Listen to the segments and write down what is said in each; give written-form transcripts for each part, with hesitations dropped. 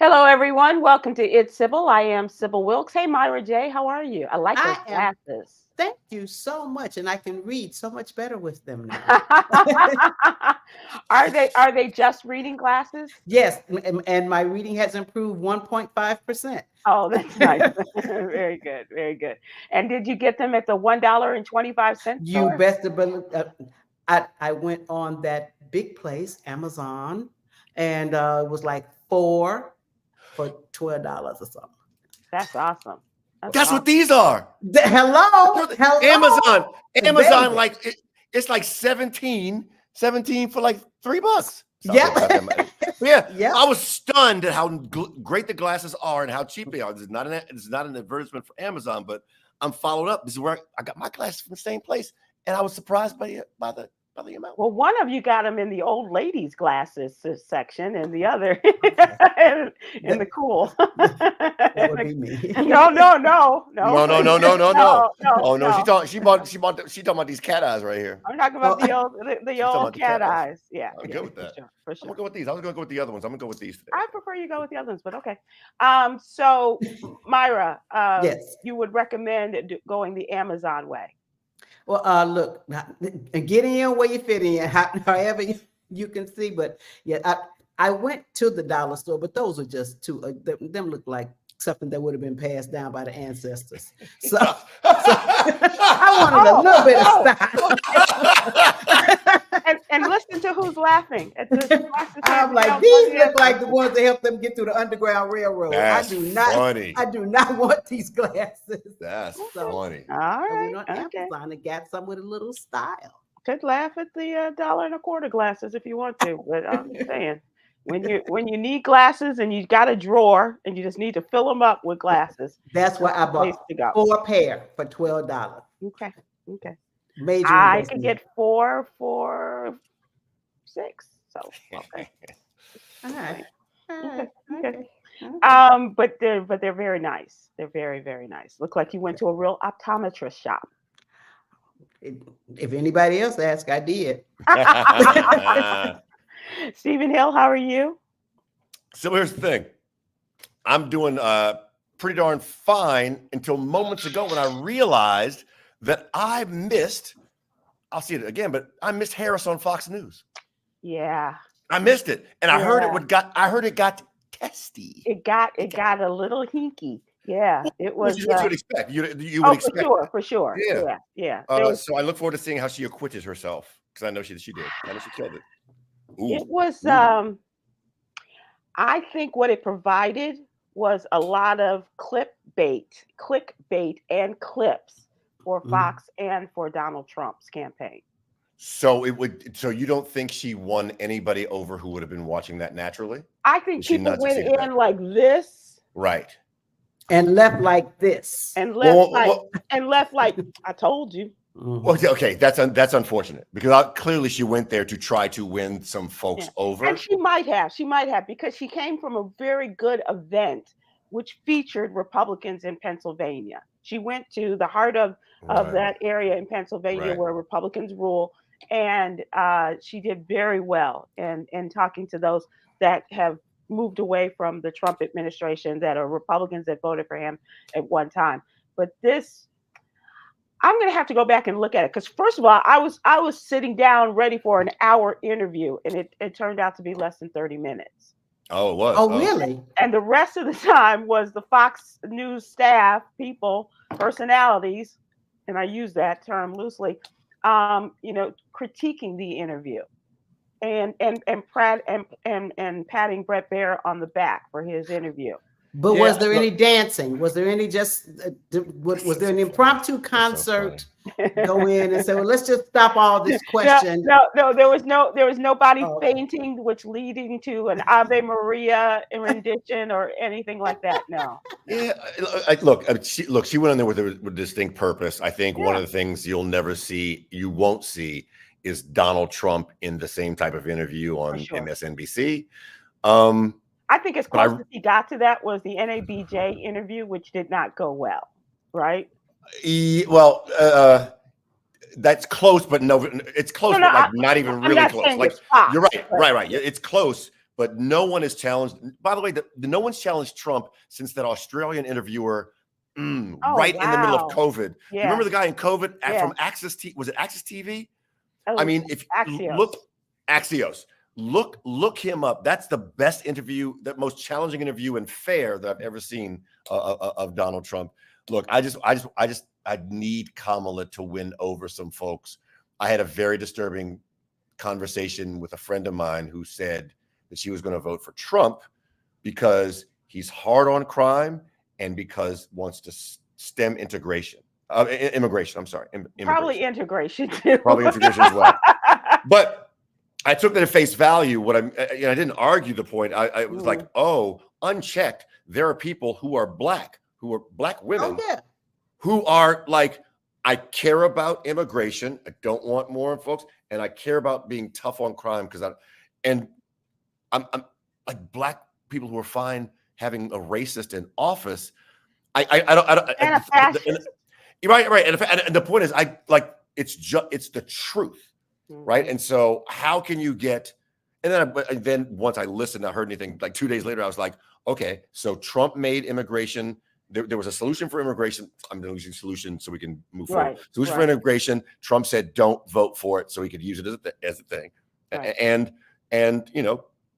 Hello, everyone. Welcome to It's Sybil. I am Sybil Wilkes. Hey, Myra J. How are you? I like those I am. glasses. Thank you so much, and I can read so much better with them now. Are they just reading glasses? Yes, and my reading has improved 1.5%. Oh, that's nice. Very good. Very good. And did you get them at the $1.25 You store? best to believe. I went on that big place, Amazon, and it was like four for $12 or something. That's awesome. That's That's what awesome. these are. Hello, Amazon. Amazon, Baby. like it's like 17 for like $3. Yep. Yeah, Yep. I was stunned at how great the glasses are and how cheap they are. This is not an advertisement for Amazon, but I'm followed up. This is where I got my glasses from the same place, and I was surprised by the amount. Well, one of you got them in the old ladies' glasses section, and the other in the cool. That would be me. No. No. No. Oh no, she talking about these cat eyes right here. I'm talking about the talking old about the cat cat eyes. eyes. Yeah, I'm yeah, good with that. for I'm sure. gonna go with these. I was gonna go with the other ones. I'm gonna go with these today. I prefer you go with the other ones, but okay. So Myra, Yes. you would recommend going the Amazon way. Well, look, get in where you fit in, however you can see. But yeah, I went to the dollar store, but those are just two. Them look like something that would have been passed down by the ancestors. So I wanted a little bit of style. And listen to who's laughing at the glasses. I'm like, these look like the ones that helped them get through the Underground Railroad. That's funny. I do not want these glasses. That's funny. All I right. went on Amazon and got some with a little style. Could laugh at the $1.25 glasses if you want to, but I'm just saying, when you need glasses and you got a drawer and you just need to fill them up with glasses, That's why I the place bought to go. 4 pair for $12. Okay. Major I could investment. get 4 for $6. So okay. All right. Okay. But they're very nice. They're very, very nice. Look like you went to a real optometrist shop. If anybody else asked, I did. Stephen Hill, how are you? So here's the thing. I'm doing pretty darn fine until moments ago when I realized that I missed. I'll see it again, but I missed Harris on Fox News. Yeah. I missed it, and I heard it got testy. It got a little hinky. Yeah, it was. Which is what you would expect. You would expect. For sure. Yeah. So I look forward to seeing how she acquitted herself because I know she did. I know she killed it. Ooh. It was. I think what it provided was a lot of clickbait, and clips for Fox and for Donald Trump's campaign. So you don't think she won anybody over who would have been watching that naturally? I think people went in like this, right, and left like this, and left like I told you. Well, okay, that's unfortunate because clearly she went there to try to win some folks over, and she might have because she came from a very good event which featured Republicans in Pennsylvania. She went to the heart of that area in Pennsylvania where Republicans rule. And she did very well in talking to those that have moved away from the Trump administration, that are Republicans that voted for him at one time. But this, I'm going to have to go back and look at it because, first of all, I was sitting down ready for an hour interview, and it turned out to be less than 30 minutes. Oh, it was. Oh, really? And the rest of the time was the Fox News staff, people, personalities, and I use that term loosely. Critiquing the interview and patting Brett Baer on the back for his interview. But was there any dancing? Was there any was there an impromptu concert? Go in and say, well, let's just stop all this question. No, there was nobody fainting, which leading to an Ave Maria rendition or anything like that. No. Yeah, she went in there with a distinct purpose. I think one of the things you won't see is Donald Trump in the same type of interview on MSNBC. I think as close as he got to that was the NABJ interview, which did not go well, right? That's close, but no, it's close, but like not even really close. Like you're right. It's close, but no one is challenged. By the way, no one's challenged Trump since that Australian interviewer right in the middle of COVID. Yeah. You remember the guy in COVID from Yeah. Access TV? Was it Access TV? Oh, I mean, if Axios. look him up. That's the best interview, the most challenging interview and fair that I've ever seen of Donald Trump. Look, I need Kamala to win over some folks. I had a very disturbing conversation with a friend of mine who said that she was going to vote for Trump because he's hard on crime and because wants to stem immigration. I'm sorry. Probably integration too. Probably integration as well. But I took that at face value. I didn't argue the point. I was like, oh, unchecked, there are people who are black women who are like, I care about immigration. I don't want more folks, and I care about being tough on crime because I'm like black people who are fine having a racist in office. Right. And the point is, it's the truth. Right. And so how can you get, and then once I listened, I heard anything like 2 days later, I was like, okay, so Trump made immigration. There was a solution for immigration. I'm using solution so we can move forward. Solution for immigration. Trump said, don't vote for it so he could use it as a thing. Right. And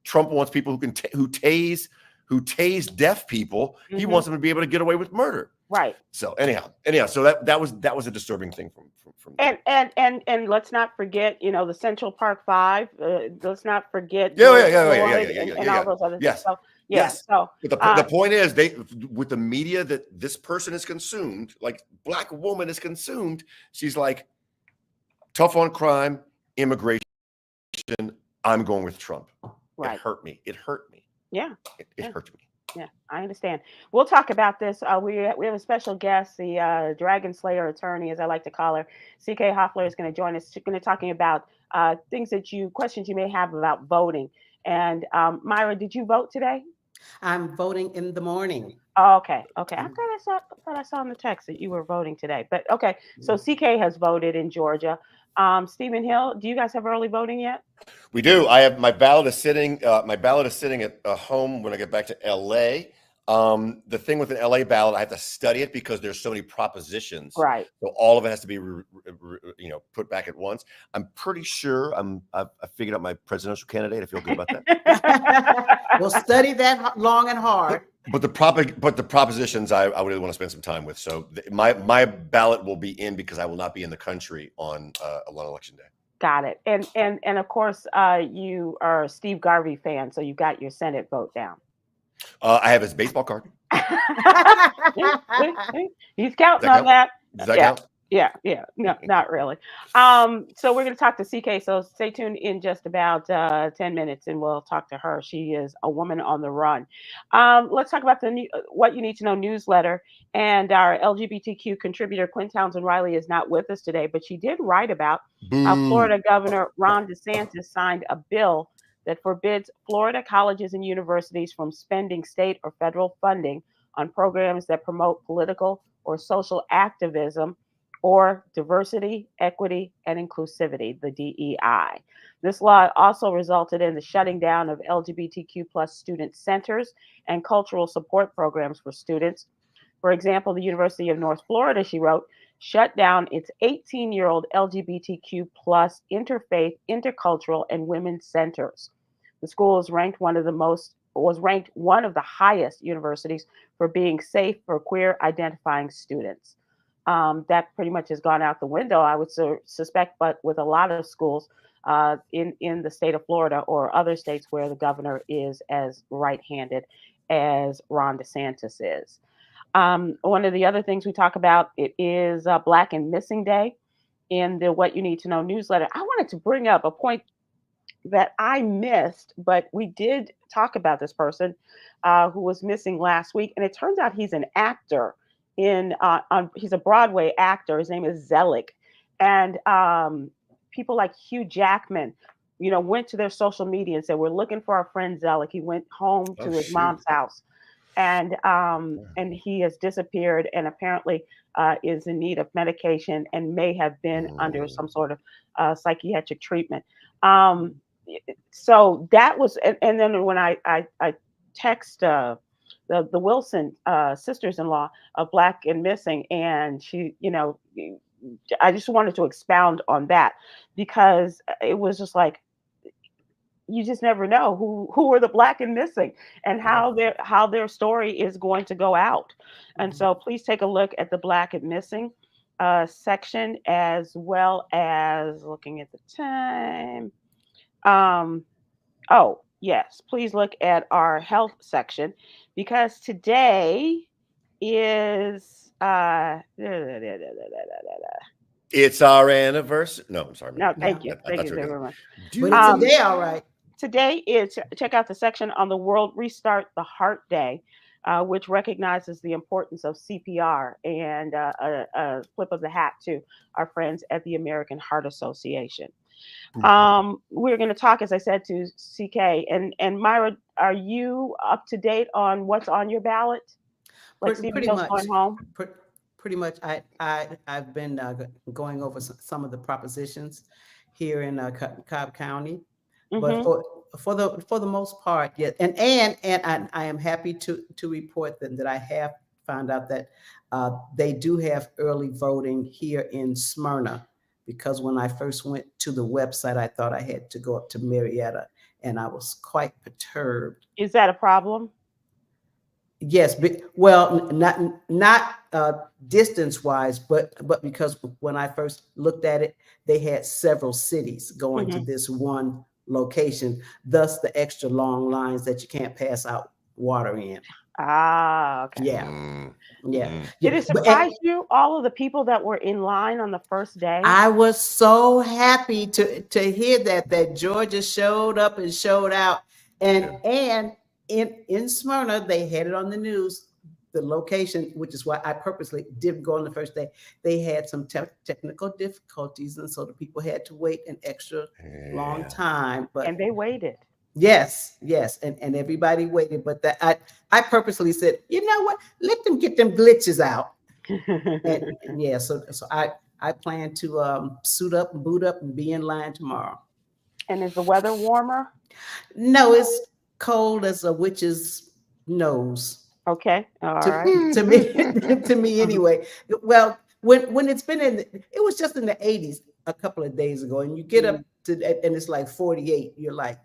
Trump wants people who tase deaf people. He wants them to be able to get away with murder. Right. So anyhow, so that was a disturbing thing from and let's not forget, the Central Park Five. Let's not forget and all those other things. So, yes. So but the point is, with the media that this person is consumed, like black woman is consumed, she's like tough on crime, immigration. I'm going with Trump. Right. It hurt me. Yeah. It hurt me. Yeah, I understand. We'll talk about this. We have a special guest, the Dragon Slayer attorney, as I like to call her. C.K. Hoffler is going to join us. She's going to talking about questions you may have about voting. And Myra, did you vote today? I'm voting in the morning. Oh, okay. I thought I saw in the text that you were voting today. But okay, so CK has voted in Georgia. Stephen Hill, do you guys have early voting yet? We do. I have my ballot is sitting. My ballot is sitting at home when I get back to LA. The thing with an LA ballot, I have to study it because there's so many propositions. Right. So all of it has to be, put back at once. I'm pretty sure I figured out my presidential candidate. I feel good about that. We'll study that long and hard. But the propositions I really want to spend some time with. So my ballot will be in because I will not be in the country on election day. Got it. And of course, you are a Steve Garvey fan, so you got your Senate vote down. I have his baseball card. He's counting on that. Does that count? Yeah. No, not really. So we're going to talk to CK. So stay tuned in just about 10 minutes, and we'll talk to her. She is a woman on the run. Let's talk about the What You Need to Know newsletter. And our LGBTQ contributor, Kwyn Townsend Riley, is not with us today, but she did write about how Florida Governor Ron DeSantis signed a bill that forbids Florida colleges and universities from spending state or federal funding on programs that promote political or social activism or diversity, equity, and inclusivity, the DEI. This law also resulted in the shutting down of LGBTQ plus student centers and cultural support programs for students. For example, the University of North Florida, she wrote, shut down its 18-year-old LGBTQ plus interfaith, intercultural, and women's centers. The school was ranked one of the highest universities for being safe for queer identifying students. That pretty much has gone out the window, I would suspect, but with a lot of schools in the state of Florida or other states where the governor is as right-handed as Ron DeSantis is. One of the other things we talk about, it is Black and Missing Day in the What You Need to Know newsletter. I wanted to bring up a point that I missed, but we did talk about this person who was missing last week, and it turns out he's an actor. He's a Broadway actor. His name is Zelig, and people like Hugh Jackman, went to their social media and said, "We're looking for our friend Zelig." He went home to his mom's house, and he has disappeared, and apparently is in need of medication and may have been under some sort of psychiatric treatment. so that was, and then when I text the Wilson sisters-in-law of Black and Missing, and she, I just wanted to expound on that because it was just like, you just never know who are the Black and Missing and how their story is going to go out. And so please take a look at the Black and Missing section, as well as looking at the time. Oh, yes, please look at our health section, because today is it's our anniversary. No, I'm sorry. no, thank No. you. Thank you very much. But it's today, all right. Today is, check out the section on the World Restart the Heart Day, which recognizes the importance of CPR, and a flip of the hat to our friends at the American Heart Association. We're going to talk, as I said, to CK and Myra. Are you up to date on what's on your ballot? Like Pretty CBO's much. going home? Pretty much. I've been going over some of the propositions here in Cobb County. But for the most part, yes. And I am happy to report that I have found out that they do have early voting here in Smyrna, because when I first went to the website, I thought I had to go up to Marietta, and I was quite perturbed. Is that a problem? Yes, but, well, not distance-wise, but because when I first looked at it, they had several cities going to this one location, thus the extra long lines that you can't pass out water in. Ah, okay. Yeah. Did it surprise you, all of the people that were in line on the first day? I was so happy to hear that Georgia showed up and showed out, and in Smyrna they had it on the news, the location, which is why I purposely didn't go on the first day. They had some technical difficulties, and so the people had to wait an extra long time. And they waited. Yes, and everybody waited. But I purposely said, you know what? Let them get them glitches out. and yeah, so I plan to suit up and boot up and be in line tomorrow. And is the weather warmer? No, it's cold as a witch's nose. Okay, all right. To me anyway. Well, when it's been it was just in the 80s a couple of days ago, and you get up to and it's like 48. You're like,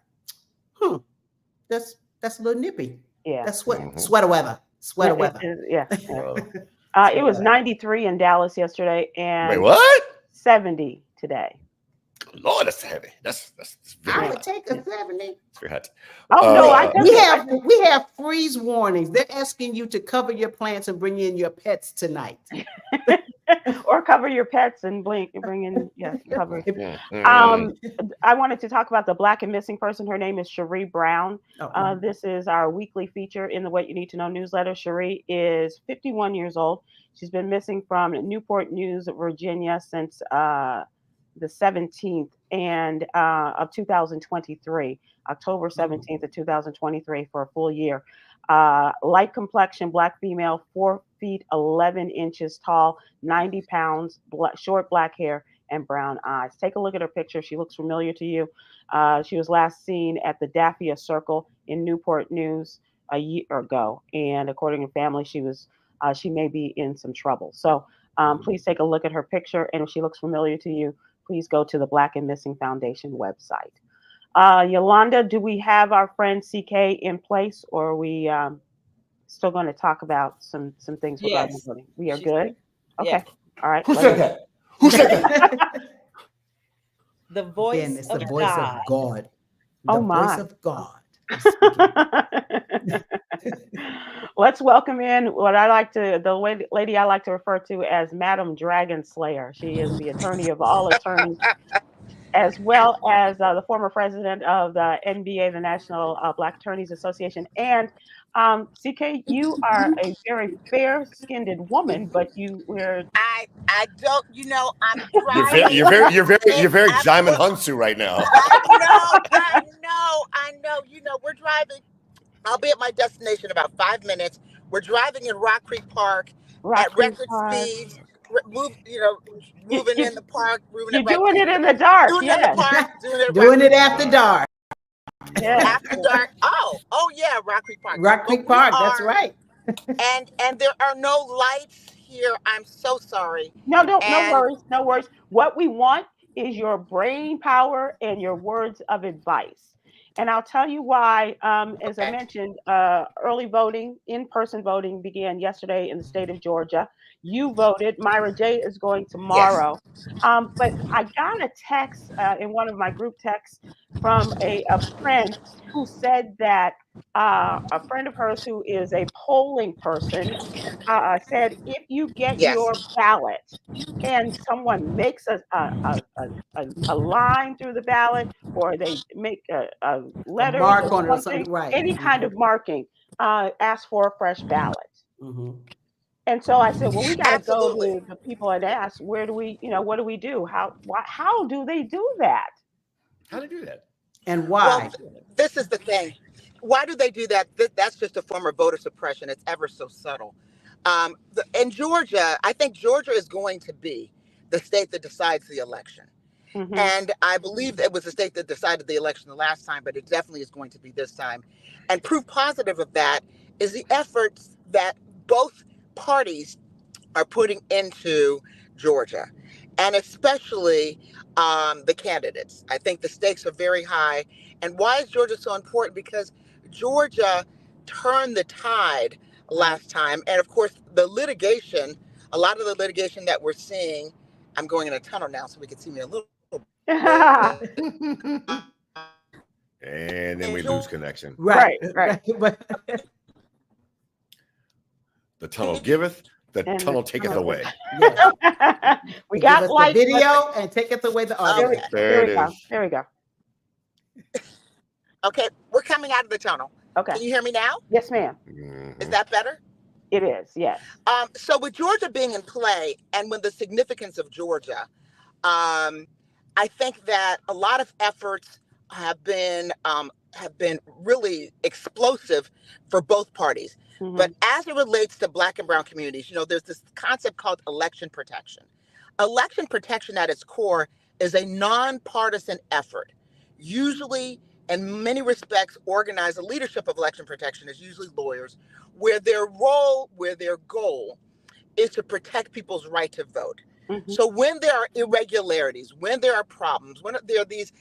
that's a little nippy. Yeah, that's sweater weather. Sweater weather. Yeah. It was 93 in Dallas yesterday, and wait, what? 70 today. Lord, that's heavy. That's very I would hot. take a 70. It's very hot. Oh no, we have freeze warnings. They're asking you to cover your plants and bring in your pets tonight. Or cover your pets and bring in cover. I wanted to talk about the Black and Missing person. Her name is Cherie Brown. This is our weekly feature in the What You Need to Know newsletter. Cherie is 51 years old. She's been missing from Newport News, Virginia, since the 17th of 2023, October 17th of 2023, for a full year. Light complexion, Black female, 4 feet 11 inches tall, 90 pounds, short black hair, and brown eyes. Take a look at her picture. She looks familiar to you. She was last seen at the Daffia Circle in Newport News a year ago, and according to family, she may be in some trouble. So please take a look at her picture, and if she looks familiar to you, please go to the Black and Missing Foundation website. Yolanda, do we have our friend CK in place, or are we still going to talk about some things regarding the voting? We are good? Okay. Yeah. All right. Who said that? Who said that? The voice Again, it's of the voice God. of God. Oh, the my. voice of God. Let's welcome in the lady I like to refer to as Madam Dragon Slayer. She is the attorney of all attorneys, as well as the former president of the NBA, the National Black Attorneys Association. And CK, you are a very fair-skinned woman, but I don't, I'm driving. You're very Jaimin Hunsu right now. I know. We're driving. I'll be at my destination in about 5 minutes. We're driving in Rock Creek Park at record speeds. move, moving in the park, moving You're it right doing it in the dark. doing it in the Yes. park, doing it Doing it after dark. Yes. after dark. Oh yeah, Rock Creek Park. Rock Creek Park, that's right. And there are no lights here. I'm so sorry. No, no And worries. No worries. What we want is your brain power and your words of advice. And I'll tell you why. As I okay. mentioned, early voting, in-person voting began yesterday in the state of Georgia. You voted. Myra J is going Yes. tomorrow. But I got a text in one of my group texts from a friend who said that a friend of hers who is a polling person said if you get Yes. your ballot and someone makes a line through the ballot or they make A letters mark or on it or something, something, right. any kind of marking, ask for a fresh ballot. Mhm. And so I said, well, we got to go Absolutely. to the people and ask, where do we, what do we do? How do they do that? How to do that? And Well, why? this is the thing. Why do they do that? That's just a form of voter suppression. It's ever so subtle. In Georgia, I think Georgia is going to be the state that decides the election. Mm-hmm. And I believe it was the state that decided the election the last time, but it definitely is going to be this time. And proof positive of that is the efforts that both parties are putting into Georgia, and especially the candidates. I think the stakes are very high. And why is Georgia so important? Because Georgia turned the tide last time. And of course, a lot of the litigation that we're seeing, I'm going in a tunnel now so we can see me a little bit. And then we lose connection. Right. But The tunnel giveth, the And tunnel the taketh tunnel- away. yes. We Give got us lights. the video and taketh away the audio. Okay. There it Go. is. There we go. Okay, we're coming out of the tunnel. Okay. Can you hear me now? Yes, ma'am. Mhm. Is that better? It is. Yes. So with Georgia being in play and with the significance of Georgia, I think that a lot of efforts have been really explosive for both parties. Mhm. But as it relates to Black and Brown communities, there's this concept called election protection. Election protection at its core is a nonpartisan effort. Usually, in many respects, organized. The leadership of election protection is usually lawyers, where their goal is to protect people's right to vote. Mhm. So when there are irregularities, when there are problems, when there are these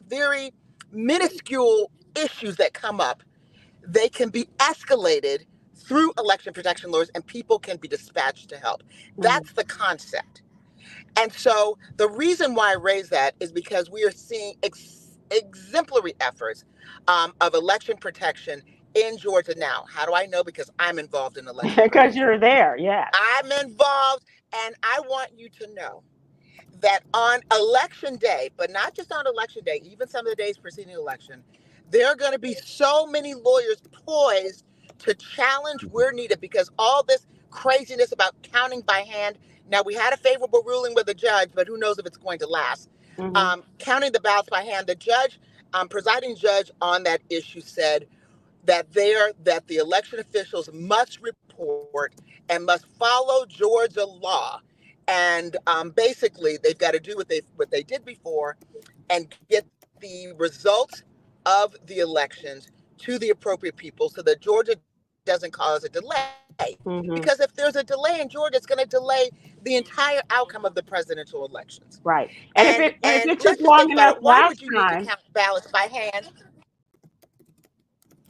very minuscule issues that come up, they can be escalated through election protection lawyers and people can be dispatched to help. That's the concept. And so the reason why I raise that is because we are seeing exemplary efforts of election protection in Georgia now. How do I know? Because I'm involved in election Because protection. you're there. Yes. I'm involved, and I want you to know that on election day, but not just on election day, even some of the days preceding the election, there are going to be so many lawyers poised to challenge where needed, because all this craziness about counting by hand. Now, we had a favorable ruling with the judge, but who knows if it's going to last. Mhm. Counting the ballots by hand, the judge, presiding judge on that issue said that the election officials must report and must follow Georgia law. And basically, they've got to do what they did before and get the results of the elections to the appropriate people so that Georgia doesn't cause a delay. Mhm. Because if there's a delay in Georgia, it's going to delay the entire outcome of the presidential elections. Right. And if it let's took just long think about enough it. Why last would you need to time, count ballots by hand?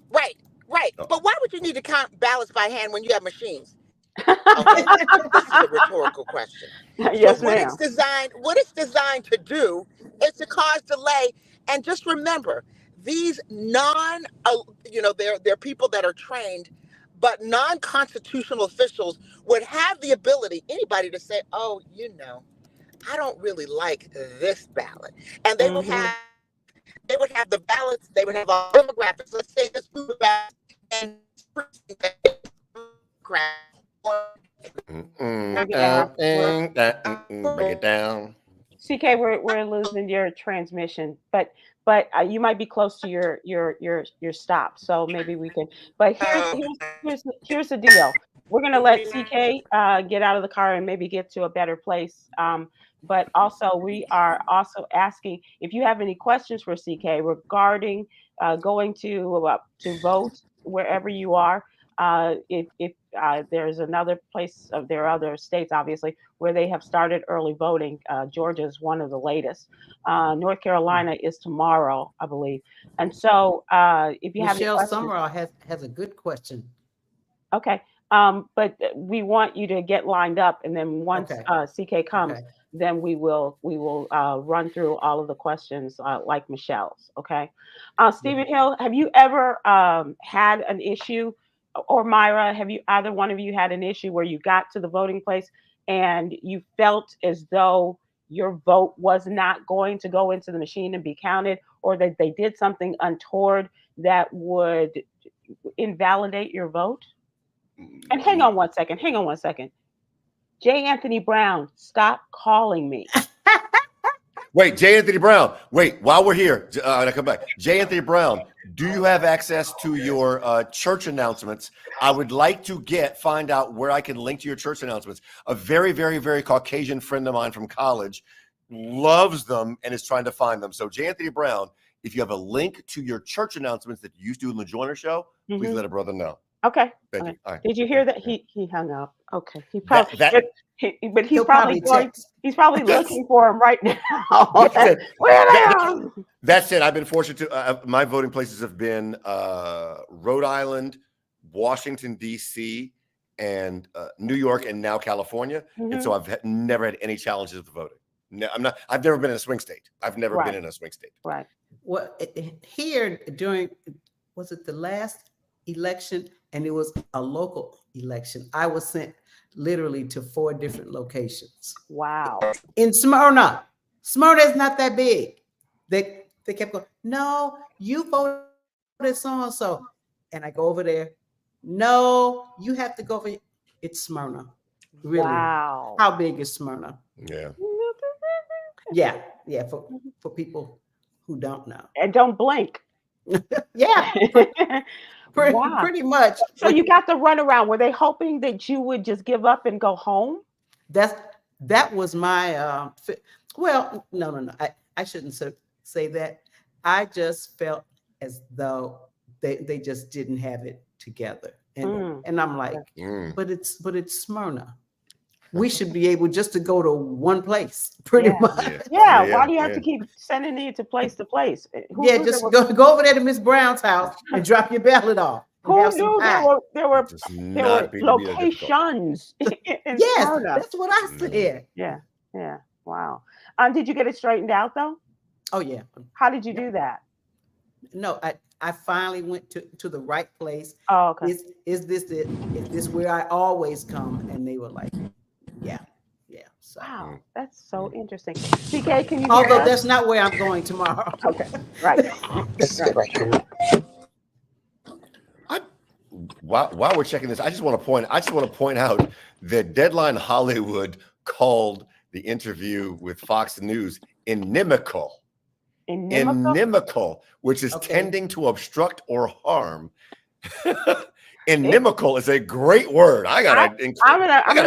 Right. But why would you need to count ballots by hand when you have machines? Okay, this is a rhetorical question. yes, So what ma'am. it's designed to do is to cause delay. And just remember, these they're people that are trained, but non-constitutional officials would have the ability, anybody to say, oh, I don't really like this ballot. And they would Mhm. have the ballots, they would have all demographics. Let's say this group of ballots and Break it down. CK, we're losing your transmission, but you might be close to your stop, so maybe we can. But here's the deal. we're gonna let CK get out of the car and maybe get to a better place. But also, we are also asking if you have any questions for CK regarding going to vote wherever you are. If there's another place, there are other states, obviously, where they have started early voting. Georgia is one of the latest. North Carolina is tomorrow, I believe. And so, if you have any Michelle questions, Summerall has a good question. okay. But we want you to get lined up, and then once CK comes, then we will run through all of the questions like Michelle's. Okay. Stephen Hill, have you ever had an issue, or Myra, have you either one of you had an issue where you got to the voting place and you felt as though your vote was not going to go into the machine and be counted, or that they did something untoward that would invalidate your vote? And hang on one second. J. Anthony Brown, stop calling me. Wait, J. Anthony Brown. Wait, while we're here, I come back. J. Anthony Brown, do you have access to your church announcements? I would like to find out where I can link to your church announcements. A very, very, very Caucasian friend of mine from college loves them and is trying to find them. So, J. Anthony Brown, if you have a link to your church announcements that you used to do in the Joyner Show, please let a brother know. Okay. Thank you. All right. Did you hear that? He hung up. Okay. He probably, but he's probably looking for him right now. That said, I've been fortunate to. My voting places have been Rhode Island, Washington D.C., and New York, and now California. And so I've never had any challenges with voting. No, I've never been in a swing state. I've never been in a swing state. Right. Well, here was it the last election? And it was a local election. I was sent literally to 4 different locations. Wow. In Smyrna. Smyrna is not that big. They kept going, no, you voted so-and-so. And I go over there. No, you have to go for it's Smyrna. Really? Wow. How big is Smyrna? Yeah. Yeah. For people who don't know. And don't blink. Yeah. Pretty much. So you got the runaround. Were they hoping that you would just give up and go home? That was my well, no. I shouldn't say that. I just felt as though they just didn't have it together. And I'm like, but it's Smyrna. We should be able just to go to one place, pretty much. Yeah. Why do you have to keep sending it to place to place? Just go over there to Miss Brown's house and drop your ballot off. Who knew there were locations in Florida? That's what I said. Yeah. Wow. Did you get it straightened out though? Oh yeah. How did you do that? No, I finally went to the right place. Oh, okay. Is this where I always come? And they were like, yeah. So. Wow, that's so interesting. CK, can you? Although that's not where I'm going tomorrow. Okay, right. While we're checking this, I just want to point out that Deadline Hollywood called the interview with Fox News inimical. Inimical, which is tending to obstruct or harm. Inimical is a great word. I'm gonna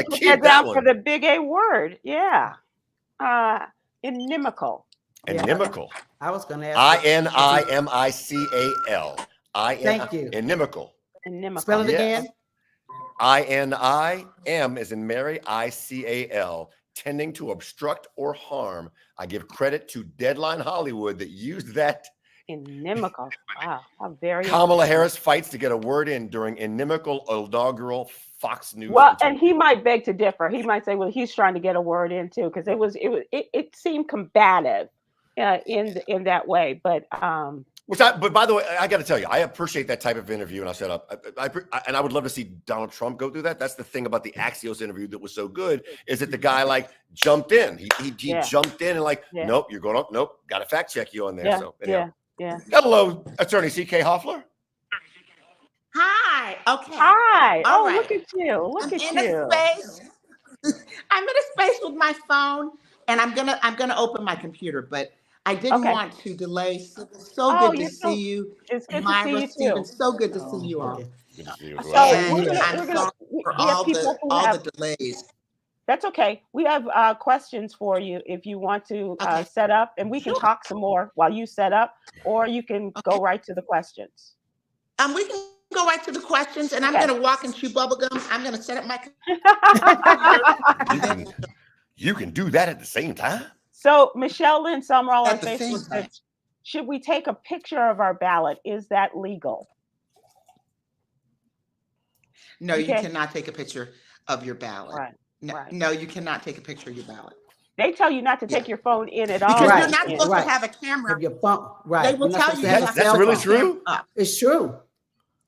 put that down for the big A word. Yeah. Inimical. Inimical. I was gonna ask INIMICAL. Thank you. Inimical. Spell it again. INIM as in Mary, ICAL. Tending to obstruct or harm. I give credit to Deadline Hollywood that used that. Inimical. Wow. How very Kamala Harris fights to get a word in during inimical inaugural Fox News. Well, and he might beg to differ. He might say, well, he's trying to get a word in too, because it seemed combative in that way. But but by the way, I got to tell you, I appreciate that type of interview, and I'll shut up. And I would love to see Donald Trump go through that. That's the thing about the Axios interview that was so good, is that the guy jumped in. He jumped in and nope, you're going up. Nope, got to fact check you on there. Yeah. Hello, Attorney C.K. Hoffler. Hi. Okay. Hi. All right. Look at you. Look at you. I'm in a space with my phone, and I'm gonna open my computer, but I didn't want to delay. So good to see you. It's good Myra, to see you too. So good to see you all. Good to see you as well. for we have people who all have. the delays. That's okay. We have questions for you if you want to Okay. set up, and we can Sure. talk some more while you set up, or you can go right to the questions. We can go right to the questions, and I'm Okay. going to walk and chew bubble gum. I'm going to set up my You can do that at the same time. So Michelle Lynn Summerall on At the same Facebook time. said, should we take a picture of our ballot? Is that legal? No, you Okay. cannot take a picture of your ballot. Right. No, right. no, you cannot take a picture of your ballot. They tell you not to take your phone in at all. Because Right, you're not supposed right. to have a camera. Have your phone, right. They will You're not tell supposed you to have you a have That's cell really phone. true. It's true.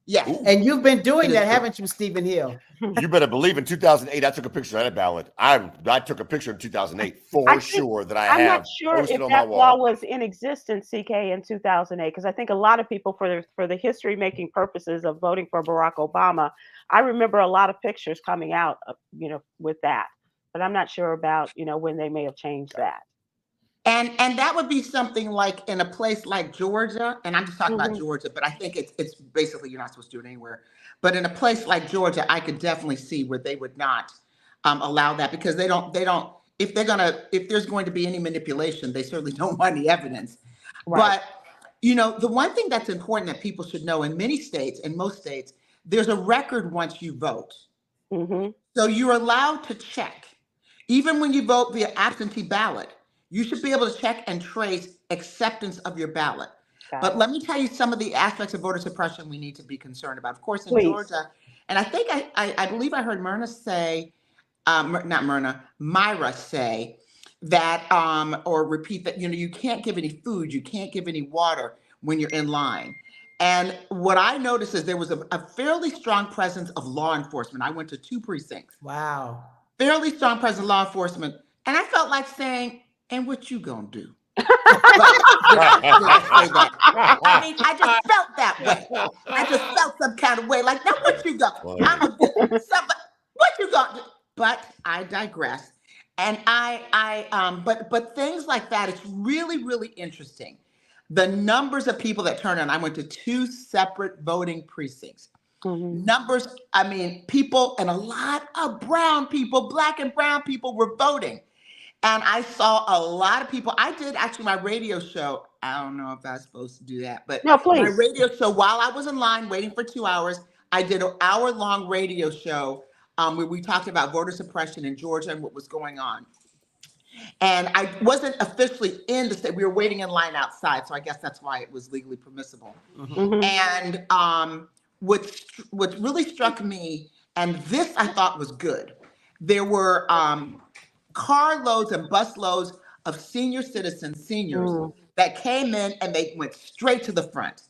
Yes. And you've been doing It is that, true. haven't you, Stephen Hill? You better believe in 2008, I took a picture of that ballot. I took a picture in 2008 for I think- sure that I I'm have not sure posted if on my that law wall. was in existence, CK, in 2008, because I think a lot of people, for the history-making purposes of voting for Barack Obama, I remember a lot of pictures coming out, with that. But I'm not sure about, when they may have changed that. And that would be something like in a place like Georgia, and I'm just talking about Mhm. Georgia, but I think it's basically you're not supposed to do it anywhere. But in a place like Georgia, I could definitely see where they would not allow that, because they don't if there's going to be any manipulation, they certainly don't want any evidence. Right. But the one thing that's important that people should know in many states, in most states, there's a record once you vote. Mm-hmm. So you're allowed to check. Even when you vote via absentee ballot, you should be able to check and trace acceptance of your ballot. But let me tell you some of the aspects of voter suppression we need to be concerned about. Of course, in Please. Georgia, and I think I believe I heard Myra say that, or repeat that, you can't give any food, you can't give any water when you're in line. And what I noticed is there was a fairly strong presence of law enforcement. I went to 2 precincts. Wow. Fairly strong presence of law enforcement. And I felt like saying, and what you gonna do? Did I say that? I mean, I just felt that way. I just felt some kind of way. Like, now what you got? What you got? But I digress. And but things like that, it's really, really interesting. The numbers of people that turned on. I went to 2 separate voting precincts. Mm-hmm. Numbers, I mean, people, and a lot of brown people, black and brown people were voting. And I saw a lot of people. I did actually my radio show. I don't know if I was supposed to do that, but No, please. my radio show, while I was in line waiting for 2 hours, I did an hour-long radio show where we talked about voter suppression in Georgia and what was going on. And I wasn't officially in the state. We were waiting in line outside, so I guess that's why it was legally permissible. Mm-hmm. And what really struck me, and this I thought was good, there were carloads and busloads of seniors that came in and they went straight to the front.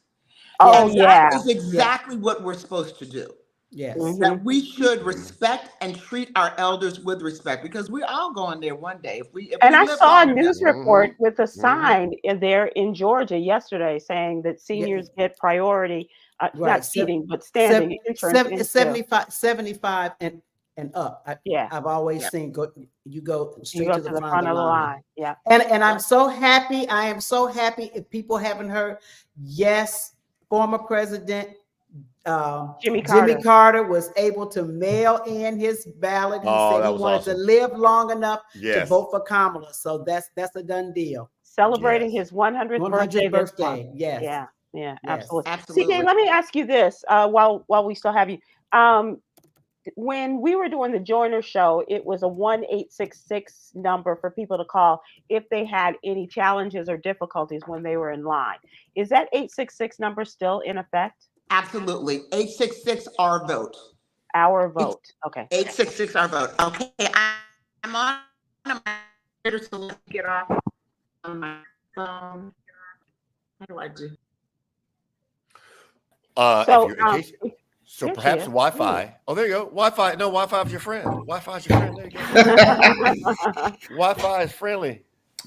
Oh, and yeah. that is exactly what we're supposed to do. Yes. Mhm. That we should respect and treat our elders with respect, because we're all going there one day. And I live saw a long enough. news report with a sign there in Georgia yesterday saying that seniors get priority, Right. not seating, but standing entrance into- 75 and up. I've always seen you go straight you go to the front of the line. Yeah. And I'm so happy. I am so happy. If people haven't heard, yes, former President Jimmy Carter was able to mail in his ballot. He said he wanted to live long enough to vote for Kamala. So that's a done deal. Celebrating his 100th birthday. Yes. Yeah. Yes. Absolutely. CK, let me ask you this while we still have you. When we were doing the Joiner show, it was a 1-866 number for people to call if they had any challenges or difficulties when they were in line. Is that 866 number still in effect? Absolutely. 866 our vote. Our vote. Okay. 866 our vote. Okay. I'm on my computer, so let me get off on my phone. How do I do? So perhaps Wi-Fi. Oh, there you go. Wi-Fi. No, Wi-Fi is your friend. Wi-Fi is your friend. There you go. Wi-Fi is friendly.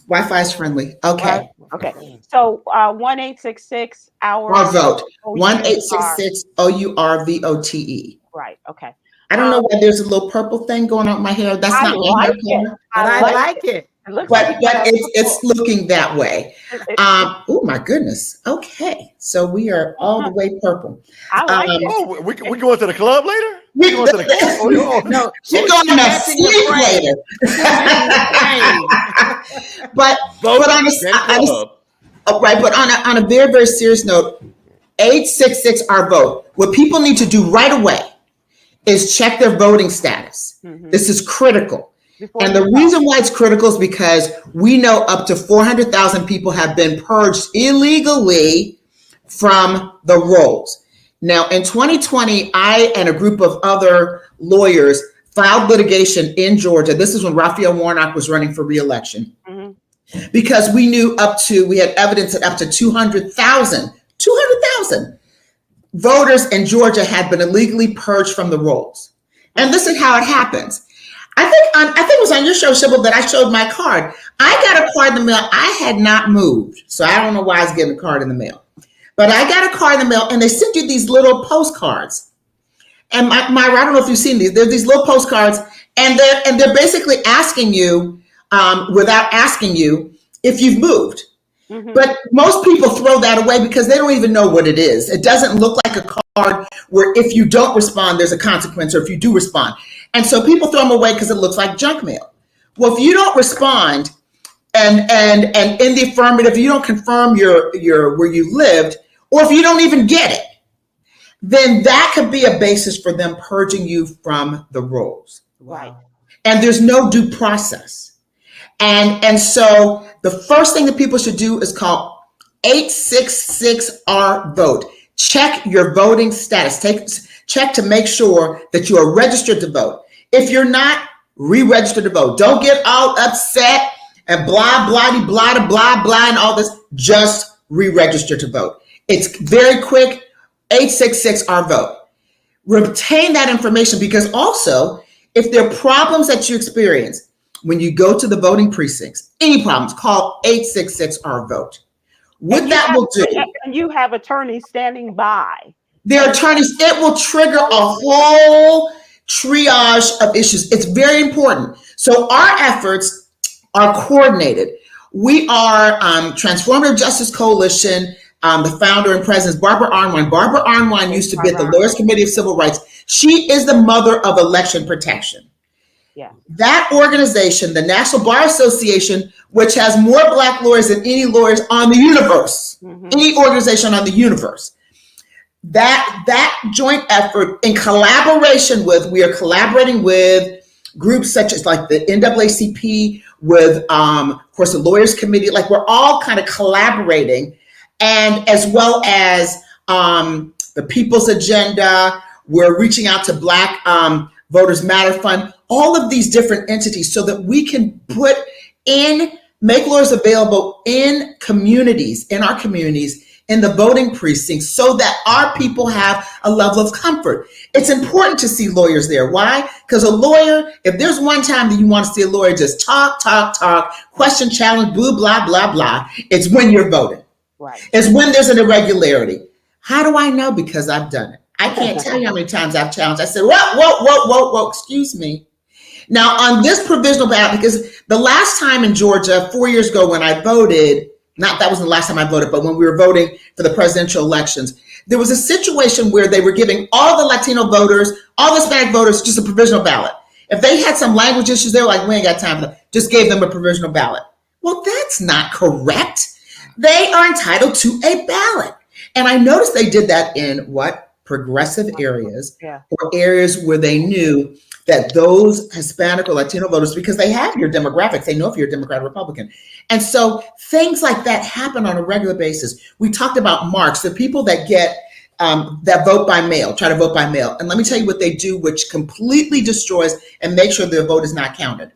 Wi-Fi is friendly. Okay. Okay. So 1-866 our vote. 1-866 OURVOTE. Right. Okay. I don't know why there's a little purple thing going on in my hair. That's not my hair. I like it. But it's looking that way. Oh my goodness. Okay. So we are all the way purple. I like it. Oh, we going to the club later? She wants to No, She's going to sleep later. But on a very, very serious note, 866 our vote. What people need to do right away is check their voting status. This is critical. And the reason why it's critical is because we know up to 400,000 people have been purged illegally from the rolls. Now, in 2020, I and a group of other lawyers filed litigation in Georgia. This is when Raphael Warnock was running for re-election. Because we knew we had evidence that up to 200,000 voters in Georgia had been illegally purged from the rolls. And this is how it happens. I think it was on your show, Sybil, that I showed my card. I got a card in the mail. I had not moved, so I don't know why I was getting a card in the mail. But I got a card in the mail, and they sent you these little postcards. And Myra, I don't know if you've seen these. They're these little postcards, and they're basically asking you, without asking you, if you've moved. But most people throw that away because they don't even know what it is. It doesn't look like a card where if you don't respond, there's a consequence, or if you do respond. And so people throw them away because it looks like junk mail. Well, if you don't respond and in the affirmative, you don't confirm your where you lived, or if you don't even get it, then that could be a basis for them purging you from the rolls. Right. And there's no due process. And so the first thing that people should do is call 866 our vote. Check your voting status. Check to make sure that you are registered to vote. If you're not, re-register to vote. Don't get all upset and blah, blah, blah, blah, blah, and all this. Just re-register to vote. It's very quick. 866 our vote. Retain that information, because also, if there are problems that you experience when you go to the voting precincts, any problems, call 866 our vote. What that will do. And you have attorneys standing by. Their attorneys, it will trigger a whole triage of issues. It's very important. So our efforts are coordinated. We are Transformative Justice Coalition. The founder and president is Barbara Arnwine. Barbara Arnwine used to be at the Lawyers Committee of Civil Rights. She is the mother of election protection. Yeah. That organization, the National Bar Association, which has more Black lawyers than any lawyers on the universe, any organization on the universe, that joint effort in collaboration with, we are collaborating with groups such as like the NAACP, with, of course, the Lawyers Committee, like we're all kind of collaborating, and as well as the People's Agenda, we're reaching out to Black Voters Matter Fund, all of these different entities so that we can make lawyers available in communities, in our communities, in the voting precincts, so that our people have a level of comfort. It's important to see lawyers there. Why? Because a lawyer, if there's one time that you want to see a lawyer just talk, question, challenge, blah, blah, blah, it's when you're voting. Right. It's when there's an irregularity. How do I know? Because I've done it. I can't tell you how many times I've challenged. I said, whoa, excuse me. Now, on this provisional ballot, because the last time in Georgia, 4 years ago when I voted, that wasn't the last time I voted, but when we were voting for the presidential elections, there was a situation where they were giving all the Latino voters, all the Hispanic voters, just a provisional ballot. If they had some language issues, they were like, we ain't got time for that. Just gave them a provisional ballot. Well, that's not correct. They are entitled to a ballot. And I noticed they did that in progressive areas, or areas where they knew that those Hispanic or Latino voters, because they have your demographics, they know if you're a Democrat or Republican. And so things like that happen on a regular basis. We talked about marks, the people that get that vote by mail, try to vote by mail. And let me tell you what they do, which completely destroys and makes sure their vote is not counted.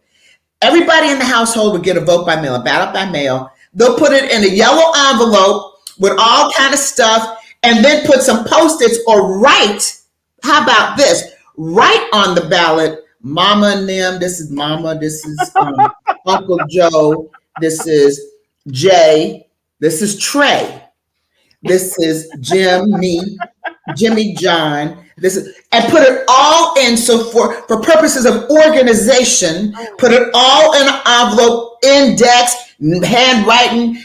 Everybody in the household would get a vote by mail, a ballot by mail. They'll put it in a yellow envelope with all kind of stuff, and then put some Post-its or write, how about this? Write on the ballot, Mama and them, this is Mama, this is Uncle Joe, this is Jay, this is Trey, this is Jimmy John, this is, and put it all in, so for purposes of organization, put it all in an envelope, index, handwriting,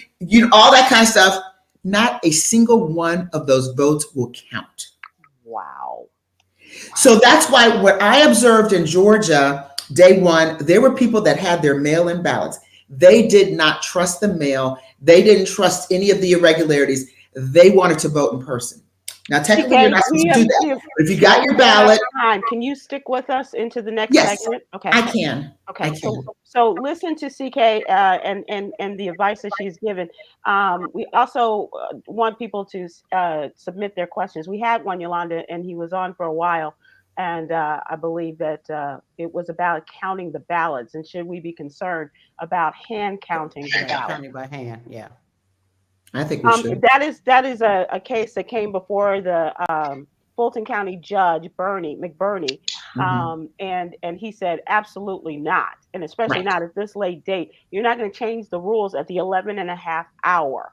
all that kind of stuff. Not a single one of those votes will count. Wow. So that's why what I observed in Georgia, day one, there were people that had their mail-in ballots. They did not trust the mail. They didn't trust any of the irregularities. They wanted to vote in person. Now, technically, you're not supposed to do that. But if you got your ballot, can you stick with us into the next yes, segment? Okay, I can. Okay, I can. So listen to CK and the advice that she's given. We also want people to submit their questions. We had one, Yolanda, and he was on for a while. And I believe that it was about counting the ballots, and should we be concerned about hand counting the ballots? Counting by hand, yeah. I think we should. That is a case that came before the Fulton County Judge McBurney, and he said absolutely not, and especially not at this late date. You're not going to change the rules at the 11.5 hour.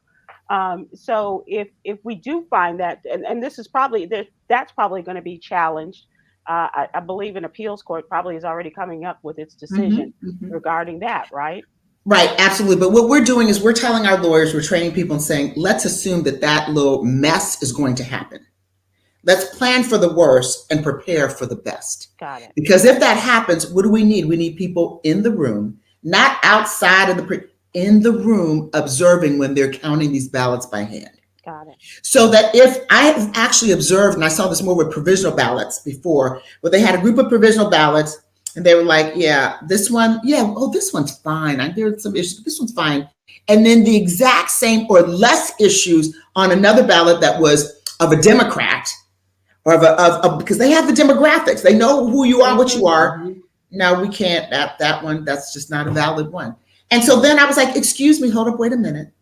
So if we do find that, and this is probably that's probably going to be challenged. I believe an appeals court probably is already coming up with its decision regarding that, right? Right, absolutely. But what we're doing is we're telling our lawyers, we're training people and saying, let's assume that that little mess is going to happen. Let's plan for the worst and prepare for the best. Got it. Because if that happens, what do we need? We need people in the room, not outside of in the room observing when they're counting these ballots by hand. Got it. So that if I have actually observed, and I saw this more with provisional ballots before, where they had a group of provisional ballots and they were like, yeah, this one, yeah, oh, this one's fine. There's some issues, but this one's fine. And then the exact same or less issues on another ballot that was of a Democrat or of because they have the demographics. They know who you are, what you are. Now we can't, that one, that's just not a valid one. And so then I was like, excuse me, hold up, wait a minute.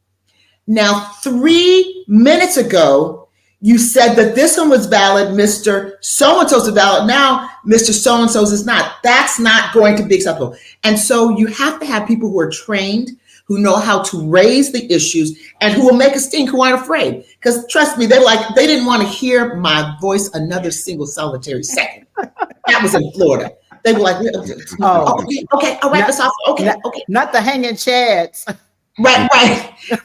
Now, 3 minutes ago, you said that this one was valid, Mr. So-and-so's is valid. Now, Mr. So-and-so's is not. That's not going to be acceptable. And so you have to have people who are trained, who know how to raise the issues, and who will make a stink, who aren't afraid. Because trust me, they didn't want to hear my voice another single solitary second. That was in Florida. They were like, oh, okay, all right, that's off. Okay. Not the hanging chads. Right.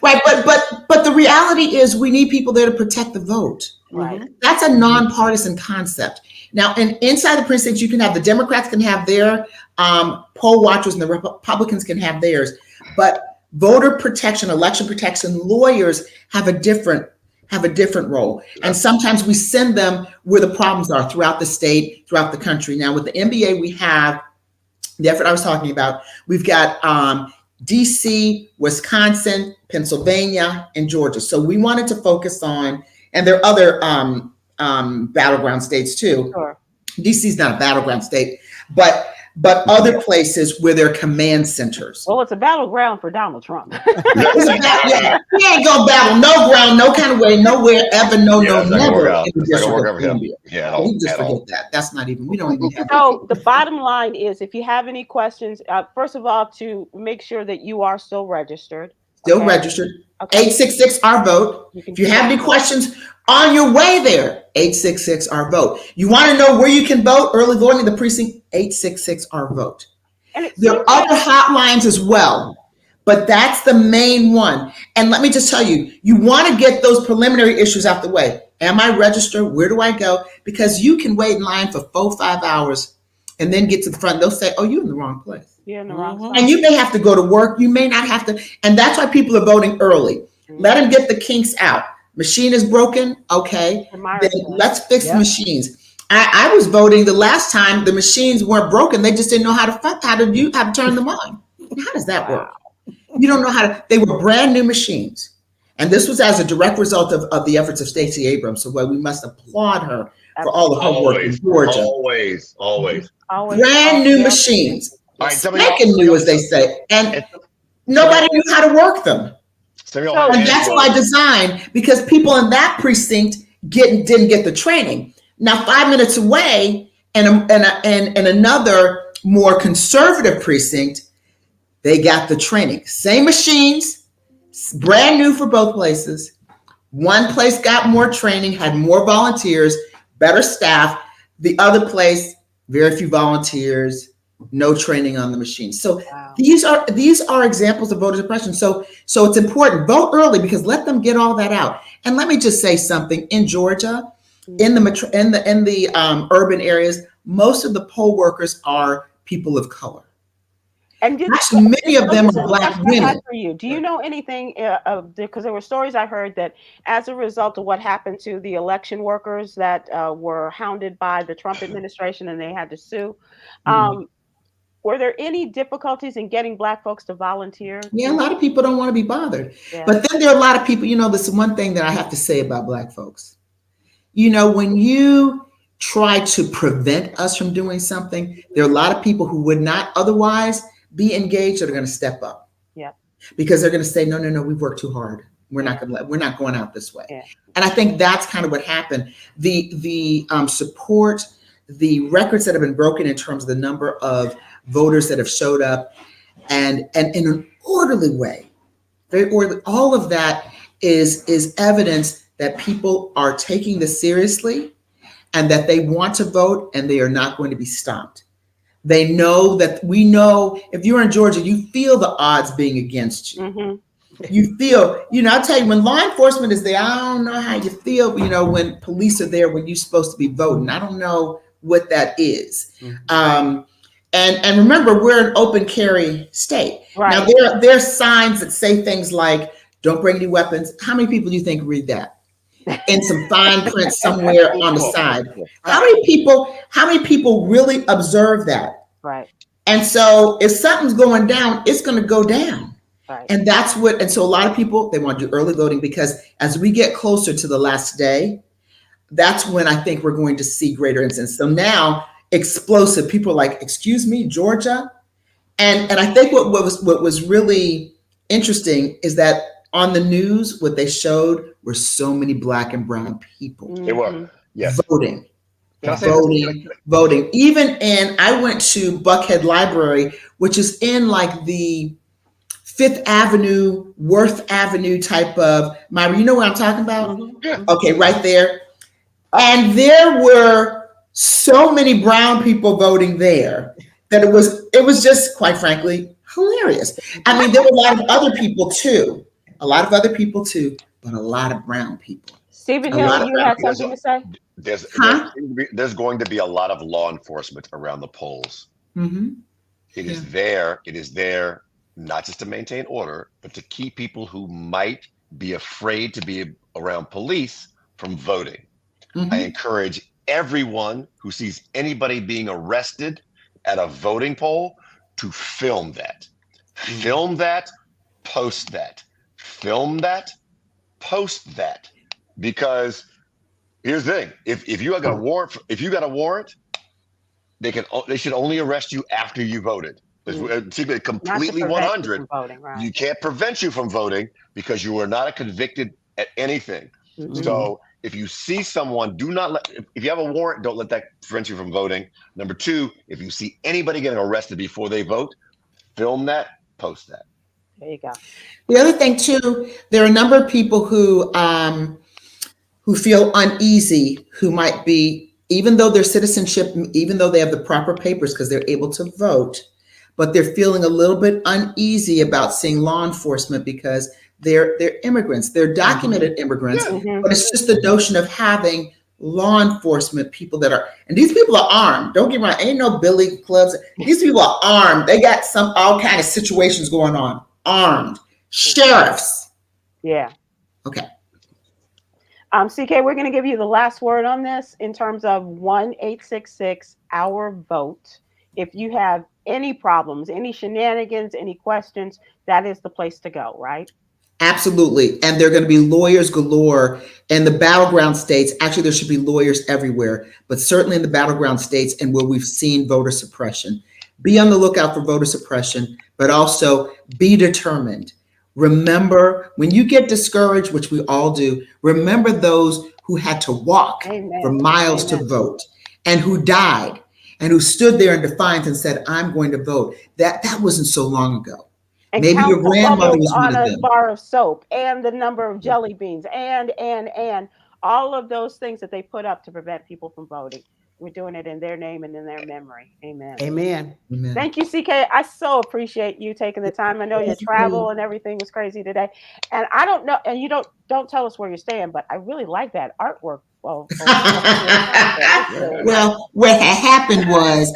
But the reality is we need people there to protect the vote. Right. That's a nonpartisan concept. Now, and inside the precincts, you can have the Democrats can have their poll watchers and the Republicans can have theirs. But voter protection, election protection, lawyers have a different role. And sometimes we send them where the problems are throughout the state, throughout the country. Now, with the NBA, we have the effort I was talking about. We've got DC, Wisconsin, Pennsylvania, and Georgia. So we wanted to focus on, and there are other battleground states too. Sure. DC's not a battleground state, but other places where there are command centers. Well, it's a battleground for Donald Trump. Yeah. He ain't gonna battle no ground, no kind of way, nowhere, ever, never. Yeah, we just forget that. That's not even. We don't even have. So the bottom line is, if you have any questions, first of all, to make sure that you are still registered. Still registered. Okay. 866 our vote. If you have any questions on your way there, 866 our vote. You want to know where you can vote? Early voting in the precinct, 866 our vote. There are other hotlines as well, but that's the main one. And let me just tell you, you want to get those preliminary issues out the way. Am I registered? Where do I go? Because you can wait in line for 4-5 hours and then get to the front. They'll say, oh, you're in the wrong place. You're in the wrong spot. And you may have to go to work. You may not have to. And that's why people are voting early. Let them get the kinks out. Machine is broken. Okay. Then let's fix the machines. I was voting the last time. The machines weren't broken. They just didn't know how to turn them on. How does that work? You don't know how to. They were brand new machines. And this was as a direct result of the efforts of Stacey Abrams. So we must applaud her for all of her work in Georgia. Always. Brand new machines. All right, Spanking new, as they say. And nobody knew how to work them. And that's by design, because people in that precinct didn't get the training. Now, 5 minutes away, and another more conservative precinct, they got the training. Same machines, brand new for both places. One place got more training, had more volunteers, better staff. The other place, very few volunteers, no training on the machine. So these are examples of voter suppression. So it's important. Vote early, because let them get all that out. And let me just say something. In Georgia, in the urban areas, most of the poll workers are people of color. And actually, many of them are Black women. For you, do you know anything because there were stories I heard that as a result of what happened to the election workers that were hounded by the Trump administration and they had to sue, were there any difficulties in getting Black folks to volunteer? Yeah, a lot of people don't want to be bothered. Yeah. But then there are a lot of people, this is one thing that I have to say about Black folks. When you try to prevent us from doing something, there are a lot of people who would not otherwise be engaged that are going to step up. Yeah. Because they're going to say, no, we've worked too hard. We're not going out this way. Yeah. And I think that's kind of what happened. The support, the records that have been broken in terms of the number of voters that have showed up and in an orderly way, very orderly, all of that is evidence that people are taking this seriously and that they want to vote and they are not going to be stopped. They know that we know if you're in Georgia, you feel the odds being against you. Mm-hmm. You feel, I'll tell you, when law enforcement is there, I don't know how you feel, when police are there, when you're supposed to be voting. I don't know what that is. Mm-hmm. And remember, we're an open carry state. Right. Now, there are signs that say things like, don't bring any weapons. How many people do you think read that? In some fine print somewhere on the side. How many people really observe that? Right. And so if something's going down, it's going to go down. Right. And so a lot of people, they want to do early voting because as we get closer to the last day, that's when I think we're going to see greater incidents. So now explosive people are like, excuse me, Georgia. And I think what was really interesting is that on the news, what they showed were so many Black and brown people. They were, yes. Voting. Even I went to Buckhead Library, which is in like the Fifth Avenue, Worth Avenue type of, Myra, you know what I'm talking about? Mm-hmm. Yeah. Okay, right there. And there were so many brown people voting there that it was just, quite frankly, hilarious. I mean, there were a lot of other people too. But a lot of brown people. Stephen Hill, you had something to say? There's going to be a lot of law enforcement around the polls. Mm-hmm. It is there, not just to maintain order, but to keep people who might be afraid to be around police from voting. Mm-hmm. I encourage everyone who sees anybody being arrested at a voting poll to film that. Mm-hmm. Film that, post that. Film that, post that, because here's the thing: if you got a warrant, they should only arrest you after you voted. It's completely 100. Voting, right. You can't prevent you from voting because you are not convicted at anything. Mm-hmm. So if you see someone, if you have a warrant, don't let that prevent you from voting. Number two, if you see anybody getting arrested before they vote, film that, post that. There you go. The other thing too, there are a number of people who feel uneasy, who might be, even though their citizenship, even though they have the proper papers because they're able to vote, but they're feeling a little bit uneasy about seeing law enforcement because they're immigrants, they're documented immigrants, but it's just the notion of having law enforcement people and these people are armed. Don't get me wrong, ain't no billy clubs. These people are armed. They got all kind of situations going on. Armed sheriffs. Yeah. Okay. CK, we're going to give you the last word on this in terms of 1-866-OUR-VOTE. If you have any problems, any shenanigans, any questions, that is the place to go, right? Absolutely. And there are going to be lawyers galore in the battleground states. Actually, there should be lawyers everywhere, but certainly in the battleground states and where we've seen voter suppression. Be on the lookout for voter suppression, but also be determined. Remember, when you get discouraged, which we all do, remember those who had to walk for miles to vote and who died and who stood there in defiance and said, I'm going to vote. That wasn't so long ago. And maybe your grandmother was one of them. A bar of soap and the number of jelly beans and all of those things that they put up to prevent people from voting. We're doing it in their name and in their memory. Amen. Amen. Thank you, CK. I so appreciate you taking the time. I know your travel and everything was crazy today. And I don't know, and you don't tell us where you're staying, but I really like that artwork Well, what had happened was,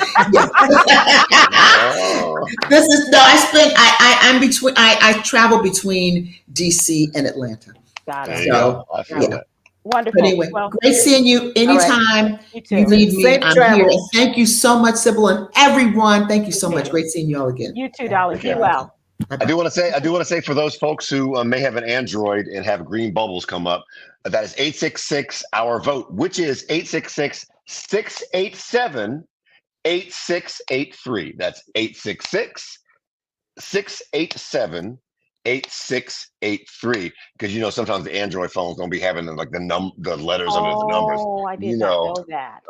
this is no. I'm between. I travel between DC and Atlanta. Got it. So I feel that. Wonderful. But anyway, Well, great seeing you. Anytime you too. you need me, Safe I'm travels. here. Thank you so much, Sybil, and everyone. Thank you so much. too. Great seeing you all again. You too, darling. Be Okay. well. I do want to say for those folks who may have an Android and have green bubbles come up, that is 866 our vote, which is 866-687-8683. That's 866-687-8683. Because sometimes the Android phones don't be having the letters under the numbers. Oh, I did not know that.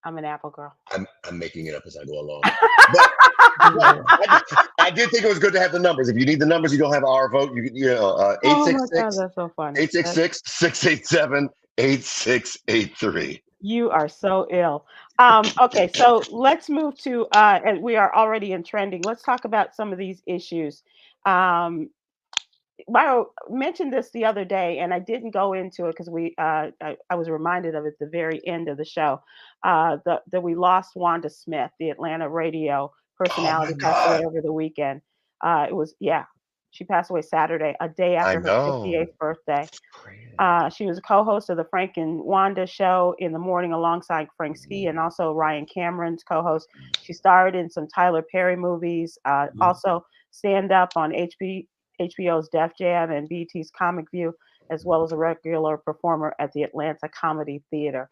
I'm an Apple girl. I'm making it up as I go along. But I did think it was good to have the numbers. If you need the numbers, you don't have our vote. You 866 that's so funny. 866-687-8683. You are so ill. Okay, so let's move to and we are already in trending. Let's talk about some of these issues. Myra mentioned this the other day, and I didn't go into it because I was reminded of it at the very end of the show. That we lost Wanda Smith, the Atlanta radio personality, passed away over the weekend. She passed away Saturday, a day after her 58th birthday. She was a co-host of the Frank and Wanda show in the morning alongside Frank Ski and also Ryan Cameron's co-host. She starred in some Tyler Perry movies, also stand up on HBO's Def Jam and BET's Comic View, as well as a regular performer at the Atlanta Comedy Theater.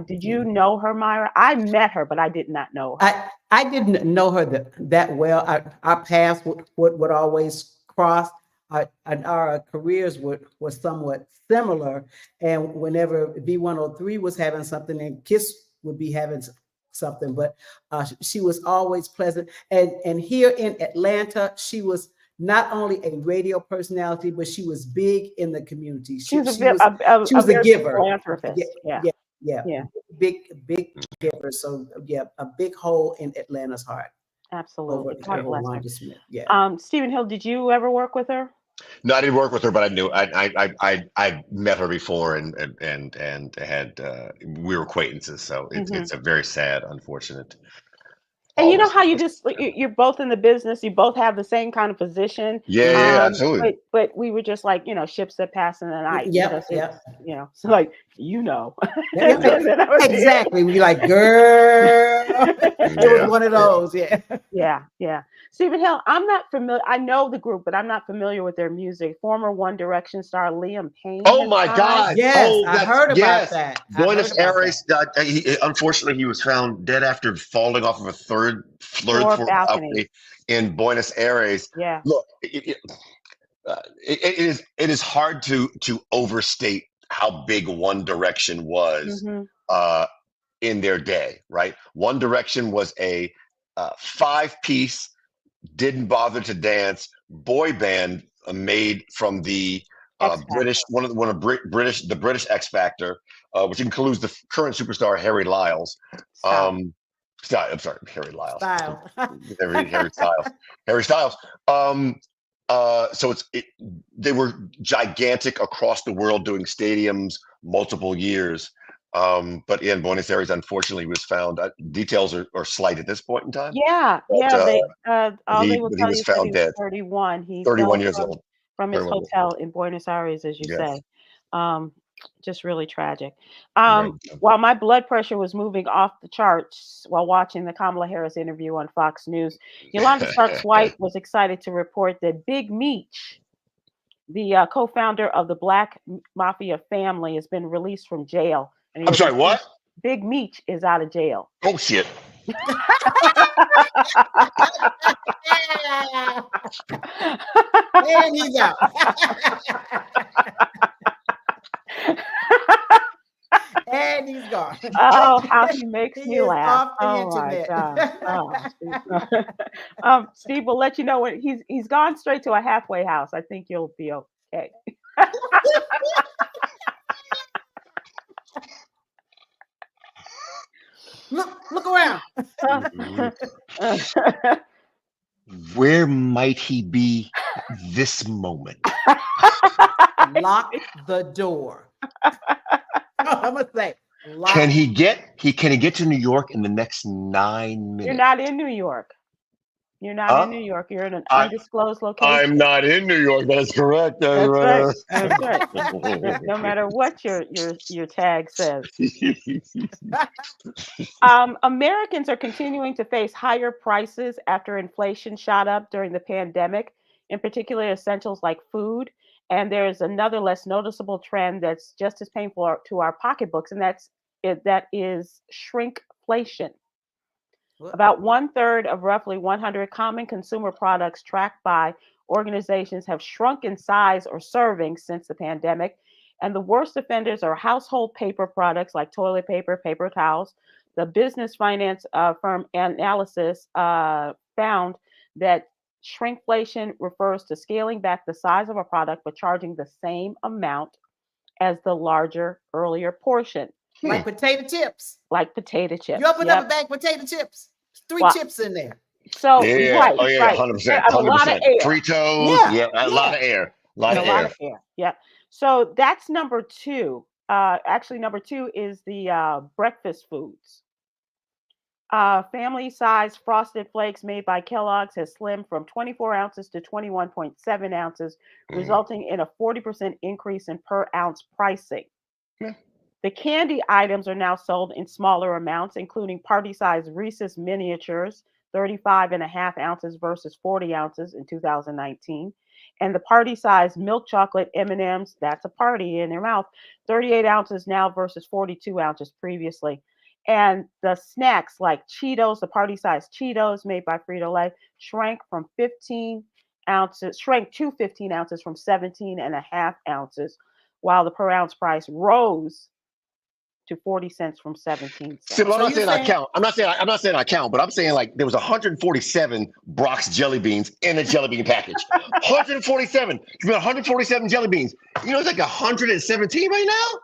Did you know her, Myra? I met her, but I did not know her. I didn't know her that well. Our paths would always cross. Our careers were somewhat similar. And whenever B103 was having something and KISS would be having something, but she was always pleasant. And here in Atlanta, she was not only a radio personality, but she was big in the community. She was a giver. Philanthropist. Yeah. Big giver. So a big hole in Atlanta's heart. Absolutely. Over Wanda Smith. Yeah. Stephen Hill, did you ever work with her? No, I didn't work with her, but I knew I met her before and had we were acquaintances. So it's a very sad, unfortunate. And you know how you're both in the business, you both have the same kind of position. Yeah, absolutely. But we were just like, ships that pass in the night. So like, exactly. We like, girl. It was one of those. Yeah. Stephen Hill, I'm not familiar. I know the group, but I'm not familiar with their music. Former One Direction star Liam Payne. Oh my God! Yes, I heard about that. Buenos Aires. Unfortunately, he was found dead after falling off of a third floor balcony in Buenos Aires. Yeah. Look, it is hard to overstate how big One Direction was in their day. Right. One Direction was a 5-piece. Didn't bother to dance boy band made from the British the British X Factor, which includes the current superstar Harry Lyles. I'm sorry, Harry Lyles. Harry Styles. So they were gigantic across the world, doing stadiums multiple years. But in Buenos Aires, unfortunately, was found. Details are slight at this point in time. They will tell you found he was dead. 31. He's 31 years old from his hotel in Buenos Aires, as you say. Just really tragic. While my blood pressure was moving off the charts while watching the Kamala Harris interview on Fox News, Yolanda Starks-White was excited to report that Big Meech, the co-founder of the Black Mafia family, has been released from jail. I'm sorry, what? Big Meech is out of jail. Oh, shit. And he's out. And he's gone. Oh, how he makes me laugh. Off the internet. Oh, Steve will let you know when he's gone straight to a halfway house. I think you'll be okay. Look around. Where might he be this moment? Lock the door. I'm gonna say. Can he get to New York in the next 9 minutes? You're not in New York. You're not in New York. You're in an undisclosed location. I'm not in New York. That's correct. That's right. That's right. No matter what your tag says. Americans are continuing to face higher prices after inflation shot up during the pandemic, in particular essentials like food. And there's another less noticeable trend that's just as painful to our pocketbooks, and that is shrinkflation. About 1/3 of roughly 100 common consumer products tracked by organizations have shrunk in size or servings since the pandemic. And the worst offenders are household paper products like toilet paper, paper towels. The business finance firm Analysis found that shrinkflation refers to scaling back the size of a product but charging the same amount as the larger earlier portion. Like potato chips. Like potato chips. You open up a bag of potato chips. 3 chips in there. So right. 100%. A lot of air. Fritos. A lot of air. A lot of air. Yeah. So that's number 2. Actually, number 2 is the breakfast foods. Family-sized Frosted Flakes made by Kellogg's has slimmed from 24 ounces to 21.7 ounces, resulting in a 40% increase in per ounce pricing. Yeah. The candy items are now sold in smaller amounts, including party-sized Reese's miniatures, 35.5 ounces versus 40 ounces in 2019. And the party-sized milk chocolate M&Ms, that's a party in their mouth, 38 ounces now versus 42 ounces previously. And the snacks like Cheetos, the party-sized Cheetos made by Frito-Lay, shrank to 15 ounces from 17.5 ounces, while the per ounce price rose to 40 cents from 17 cents. See, but I'm not saying I count, but I'm saying like there was 147 Brock's jelly beans in a jelly bean package. 147. You got 147 jelly beans. You know, it's like 117 right now.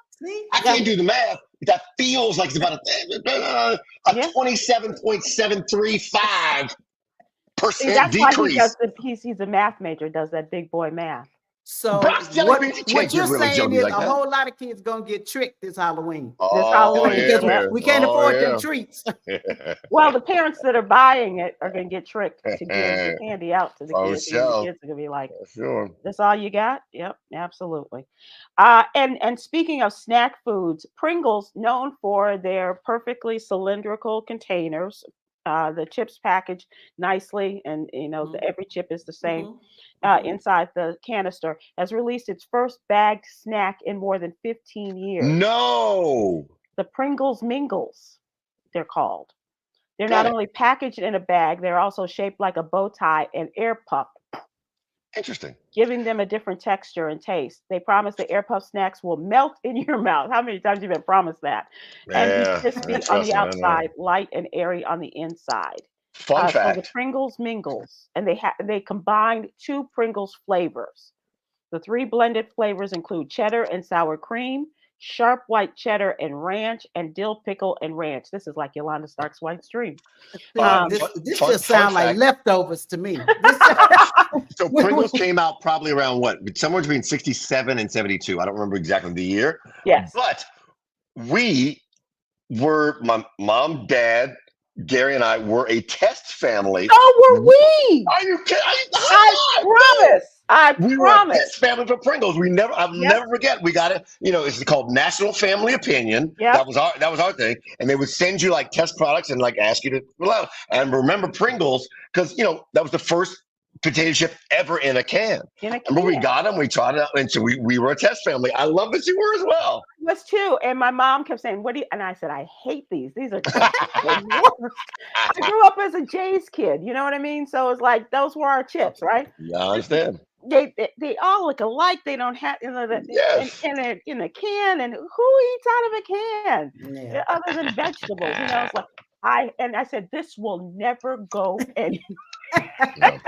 I can't do the math. That feels like it's about a 27.735% decrease. He's a math major, does that big boy math. So what you're saying is a whole lot of kids gonna get tricked this Halloween. Because we can't afford them treats. Well, the parents that are buying it are gonna get tricked to give the candy out to the kids. And the kids are gonna be like, "That's all you got?" Yep, absolutely. And speaking of snack foods, Pringles, known for their perfectly cylindrical containers, the chips packaged nicely, and every chip is the same. Inside the canister, has released its first bagged snack in more than 15 years. No! The Pringles Mingles, they're called. They're not only packaged in a bag, they're also shaped like a bow tie and air puffed. Interesting. Giving them a different texture and taste. They promise the air puff snacks will melt in your mouth. How many times have you been promised that? And be crispy on the outside, light and airy on the inside. Fun fact. So the Pringles Mingles, and they combined 2 Pringles flavors. The 3 blended flavors include cheddar and sour cream, sharp white cheddar and ranch, and dill pickle and ranch. This is like Yolanda Stark's White Stream. This just sounds like leftovers to me. So Pringles came out probably around somewhere between 67 and 72. I don't remember exactly the year. Yes. But we were, my mom, dad, Gary and I were a test family. Oh, were we? Are you kidding? I promise. Were a test family for Pringles. I'll never forget. We got it. It's called National Family Opinion. Yep. That was our thing. And they would send you like test products and like ask you to allow. And remember Pringles because that was the first potato chip ever in a can. Remember we got them, we tried it out, and so we were a test family. I love that you were as well. I was too, and my mom kept saying, and I said, I hate these. These are the worst. I grew up as a Jay's kid, you know what I mean? So it's like those were our chips, right? Yeah, I understand. They all look alike. They don't have in a can, and who eats out of a can other than vegetables? It's like I said, this will never go anywhere. No,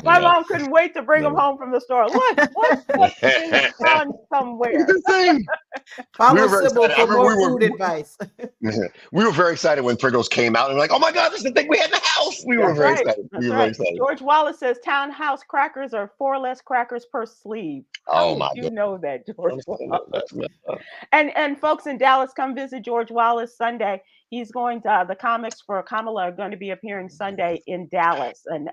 My no, mom couldn't wait to bring no. him home from the store. Look, it's gone Look somewhere. at this thing. We Follow were very Sybil excited. I for remember more food advice. we were very excited when Pringles came out, and like, oh my God, this is the thing we had in the house. We were That's very right. excited. That's We were very right. excited. George Wallace says townhouse crackers are 4 less crackers per sleeve. How Oh did my you God. know that, George Wallace? That's messed up. And folks in Dallas, come visit George Wallace Sunday. He's going to the comics for Kamala are going to be appearing Sunday in Dallas, and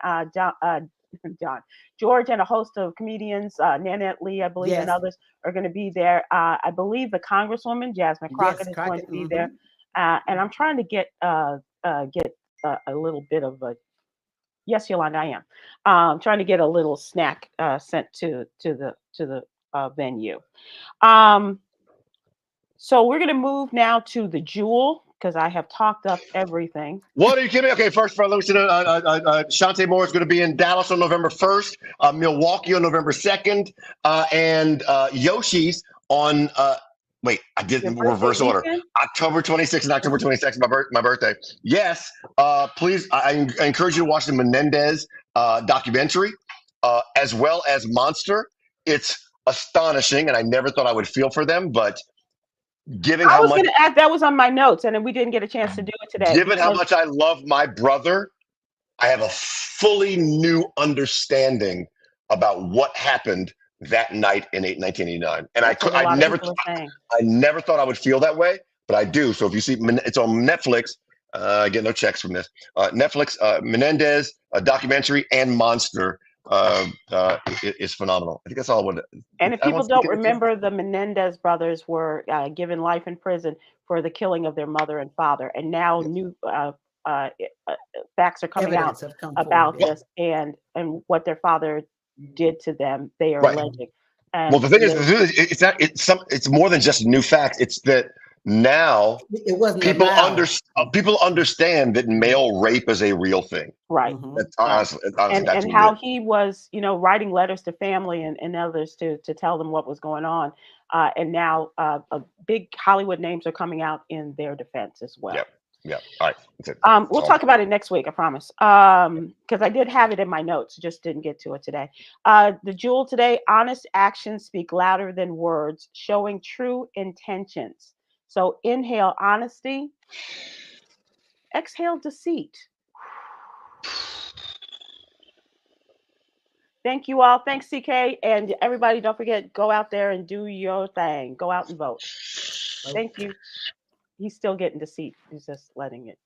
George and a host of comedians, Nanette Lee, I believe, and Yes. others are going to be there. I believe the Congresswoman Jasmine Crockett is going to be there, and I'm trying to get a little bit of a. Yes, Yolanda, I am. Trying to get a little snack sent to the venue. So we're going to move now to the Jewel because I have talked up everything. What are you kidding me? Okay, first, let me say Shantae Moore is going to be in Dallas on November 1st, Milwaukee on November 2nd, and Yoshi's on, wait, I did in reverse order. October 26th and October 22nd, my birthday. Yes, please, I encourage you to watch the Menendez documentary, as well as Monster. It's astonishing, and I never thought I would feel for them, but given I how was much going to add that was on my notes, and we didn't get a chance to do it today. Given how much I love my brother, I have a fully new understanding about what happened that night in 1989. And I never thought I would feel that way, but I do. So if you see, it's on Netflix. I get no checks from this. Netflix, Menendez, a documentary, and Monster is phenomenal. I think that's all I wanted. And if people don't remember, the Menendez brothers were given life in prison for the killing of their mother and father. And now new facts are coming out about this and what their father did to them. They are alleging. And well, the thing is, it's more than just new facts. It's that now people understand that male rape is a real thing. Right. That's honestly, and how he was, writing letters to family and others to tell them what was going on. And now big Hollywood names are coming out in their defense as well. Yeah. All right. That's it. We'll talk about it next week, I promise. Because I did have it in my notes, just didn't get to it today. The Jewel today: honest actions speak louder than words, showing true intentions. So inhale honesty, exhale deceit. Thank you all. Thanks, CK. And everybody, don't forget, go out there and do your thing. Go out and vote. Thank you. He's still getting deceit. He's just letting it.